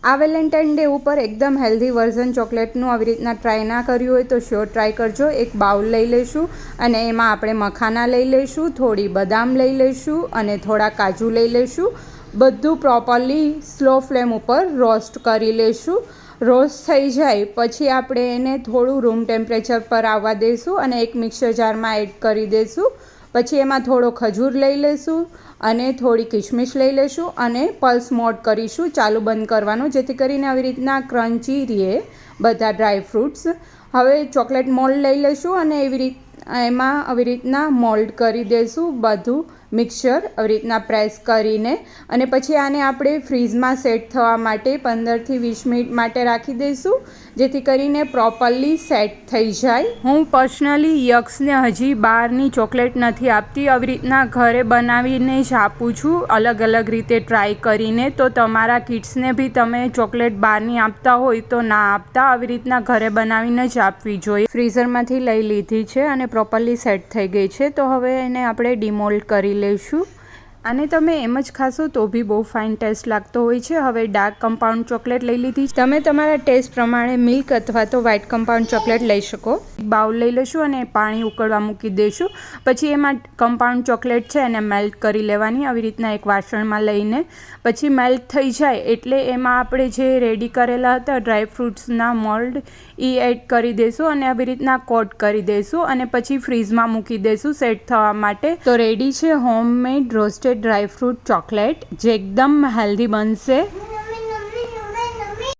આ Valentine day ઉપર એકદમ હેલ્ધી વર્ઝન ચોકલેટનું આવી રીતના ટ્રાય ના કર્યું હોય તો શ્યોર ટ્રાય કરજો. એક બાઉલ લઈ લઈશું અને એમાં આપણે મખાના લઈ લઈશું, થોડી બદામ લઈ લઈશું અને થોડા કાજુ લઈ લઈશું. બધું પ્રોપરલી સ્લો ફ્લેમ ઉપર રોસ્ટ કરી લઈશું. રોસ્ટ થઈ જાય પછી આપણે એને થોડું રૂમ ટેમ્પરેચર પર આવવા દઈશું અને એક મિક્સર જારમાં એડ કરી દઈશું. પછી એમાં થોડો ખજૂર લઈ લઈશું અને થોડી કિશમિશ લઈ લઈશું અને પલ્સ મોડ કરીશું, ચાલુ બંધ કરવાનું, જેથી કરીને આવી રીતના ક્રન્ચી રહે બધા ડ્રાય ફ્રૂટ્સ. હવે ચોકલેટ મોલ્ડ લઈ લઈશું અને એમાં આવી રીતના મોલ્ડ કરી દઈશું બધું મિક્સચર આવી રીતના પ્રેસ કરીને. અને પછી આને આપણે ફ્રીઝમાં સેટ થવા માટે 15થી 20 મિનિટ માટે રાખી દઈશું, જેથી કરીને પ્રોપરલી સેટ થઈ જાય. હું પર્સનલી યક્સને હજી બહારની ચોકલેટ નથી આપતી, આવી રીતના ઘરે બનાવીને જ આપું છું, અલગ અલગ રીતે ટ્રાય કરીને. તો તમારા કિડ્સને બી તમે ચોકલેટ બહારની આપતા હોય તો ના આપતા, આવી રીતના ઘરે બનાવીને જ આપવી જોઈએ. ફ્રીઝરમાંથી લઈ લીધી છે અને પ્રોપરલી સેટ થઈ ગઈ છે. તો હવે એને આપણે ડિમોલ્ડ કરી લઈશું. અને તમે એમ જ ખાશો તો બી બહુ ફાઇન ટેસ્ટ લાગતો હોય છે. હવે ડાર્ક કમ્પાઉન્ડ ચોકલેટ લઈ લીધી. તમે તમારા ટેસ્ટ પ્રમાણે મિલ્ક અથવા તો વ્હાઇટ કમ્પાઉન્ડ ચોકલેટ લઈ શકો. બાઉલ લઈ લઈશું અને પાણી ઉકળવા મૂકી દઈશું. પછી એમાં કમ્પાઉન્ડ ચોકલેટ છે એને મેલ્ટ કરી લેવાની, આવી રીતના એક વાસણમાં લઈને. પછી મેલ્ટ થઈ જાય એટલે એમાં આપણે જે રેડી કરેલા હતા ડ્રાય ફ્રૂટ્સના મોલ્ડ એ એડ કરી દઈશું અને આવી રીતના કોટ કરી દઈશું અને પછી ફ્રીઝમાં મૂકી દઈશું સેટ થવા માટે. તો રેડી છે homemade roasted dry fruit chocolate, જે એકદમ હેલ્ધી બનશે.